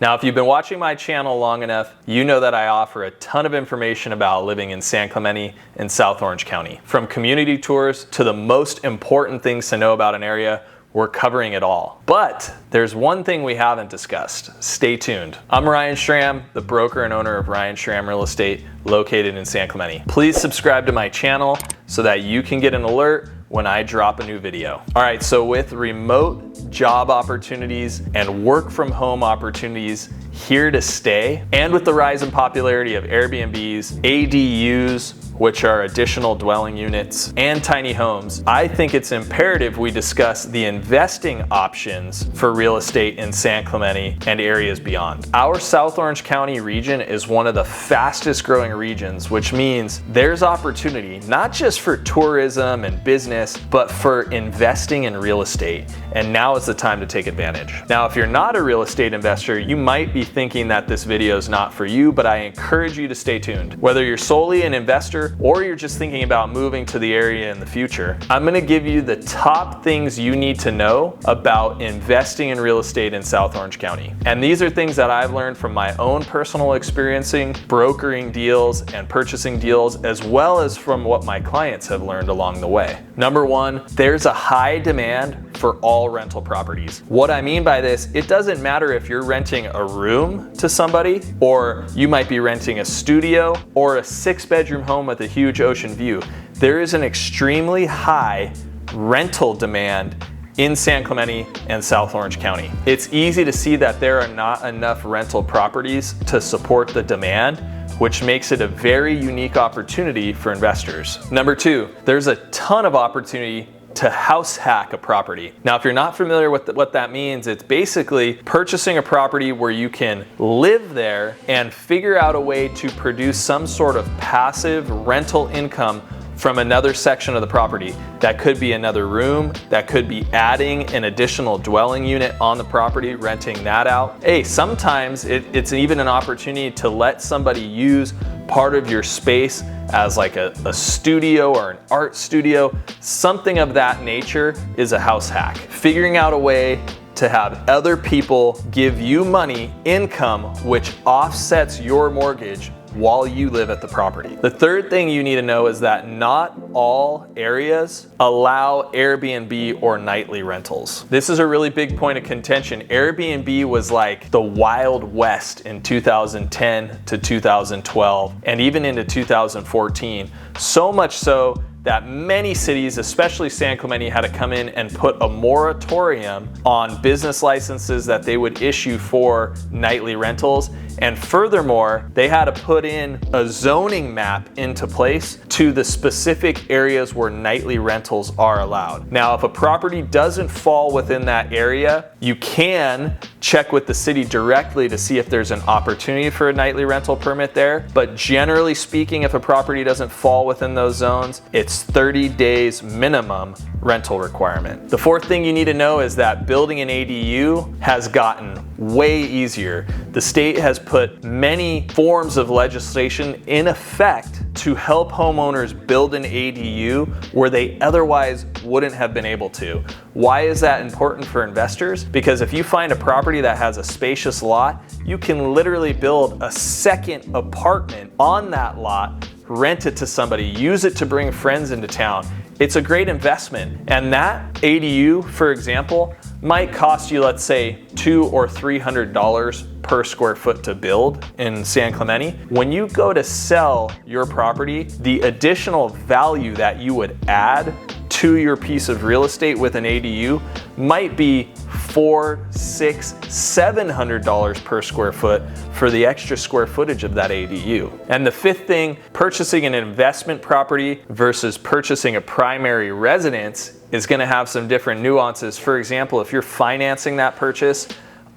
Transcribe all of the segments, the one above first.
Now, if you've been watching my channel long enough, you know that I offer a ton of information about living in San Clemente in South Orange County. From community tours to the most important things to know about an area, we're covering it all. But there's one thing we haven't discussed. Stay tuned. I'm Ryan Schramm, the broker and owner of Ryan Schramm Real Estate, located in San Clemente. Please subscribe to my channel so that you can get an alert when I drop a new video. All right, so with remote job opportunities and work from home opportunities here to stay, and with the rise in popularity of Airbnbs, ADUs, which are additional dwelling units, and tiny homes, I think it's imperative we discuss the investing options for real estate in San Clemente and areas beyond. Our South Orange County region is one of the fastest growing regions, which means there's opportunity not just for tourism and business, but for investing in real estate. And now is the time to take advantage. Now, if you're not a real estate investor, you might be thinking that this video is not for you, but I encourage you to stay tuned. Whether you're solely an investor or you're just thinking about moving to the area in the future, I'm gonna give you the top things you need to know about investing in real estate in South Orange County. And these are things that I've learned from my own personal experiencing, brokering deals and purchasing deals, as well as from what my clients have learned along the way. Number one, there's a high demand for all rental properties. What I mean by this, it doesn't matter if you're renting a room to somebody, or you might be renting a studio or a 6-bedroom home with a huge ocean view. There is an extremely high rental demand in San Clemente and South Orange County. It's easy to see that there are not enough rental properties to support the demand, which makes it a very unique opportunity for investors. Number two, there's a ton of opportunity to house hack a property. Now, if you're not familiar with what that means, it's basically purchasing a property where you can live there and figure out a way to produce some sort of passive rental income from another section of the property. That could be another room, that could be adding an additional dwelling unit on the property, renting that out. Hey, sometimes it's even an opportunity to let somebody use part of your space as like a studio or an art studio. Something of that nature is a house hack. Figuring out a way to have other people give you money, income, which offsets your mortgage while you live at the property. The third thing you need to know is that not all areas allow Airbnb or nightly rentals. This is a really big point of contention. Airbnb was like the Wild West in 2010 to 2012 and even into 2014. So much so that many cities, especially San Clemente, had to come in and put a moratorium on business licenses that they would issue for nightly rentals. And furthermore, they had to put in a zoning map into place to the specific areas where nightly rentals are allowed. Now, if a property doesn't fall within that area, you can check with the city directly to see if there's an opportunity for a nightly rental permit there. But generally speaking, if a property doesn't fall within those zones, it's 30 days minimum rental requirement. The fourth thing you need to know is that building an ADU has gotten way easier. The state has put many forms of legislation in effect to help homeowners build an ADU where they otherwise wouldn't have been able to. Why is that important for investors? Because if you find a property that has a spacious lot, you can literally build a second apartment on that lot, rent it to somebody, use it to bring friends into town. It's a great investment. And that ADU, for example, might cost you, let's say, $200 or $300 per square foot to build in San Clemente. When you go to sell your property, the additional value that you would add to your piece of real estate with an ADU might be $400, $600, $700 per square foot for the extra square footage of that ADU. And the fifth thing, purchasing an investment property versus purchasing a primary residence is going to have some different nuances. For example, if you're financing that purchase,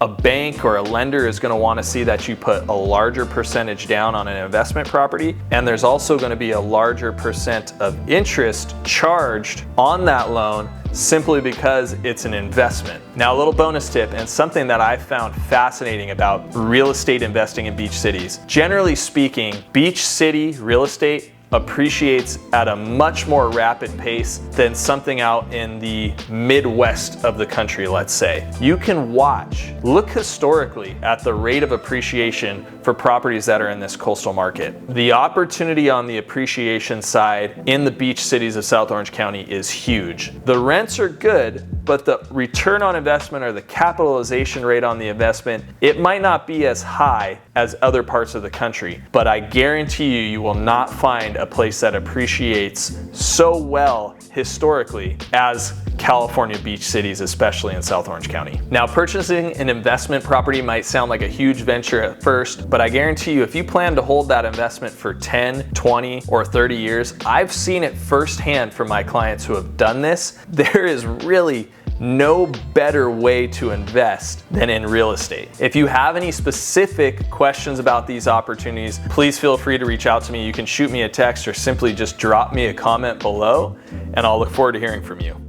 a bank or a lender is going to want to see that you put a larger percentage down on an investment property, and there's also going to be a larger percent of interest charged on that loan simply because it's an investment. Now, a little bonus tip and something that I found fascinating about real estate investing in beach cities. Generally speaking, beach city real estate appreciates at a much more rapid pace than something out in the Midwest of the country, let's say. You can look historically at the rate of appreciation for properties that are in this coastal market. The opportunity on the appreciation side in the beach cities of South Orange County is huge. The rents are good, but the return on investment or the capitalization rate on the investment, it might not be as high as other parts of the country, but I guarantee you, you will not find a place that appreciates so well historically as California beach cities, especially in South Orange County. Now, purchasing an investment property might sound like a huge venture at first, but I guarantee you, if you plan to hold that investment for 10, 20, or 30 years, I've seen it firsthand from my clients who have done this. There is really no better way to invest than in real estate. If you have any specific questions about these opportunities, please feel free to reach out to me. You can shoot me a text or simply just drop me a comment below, and I'll look forward to hearing from you.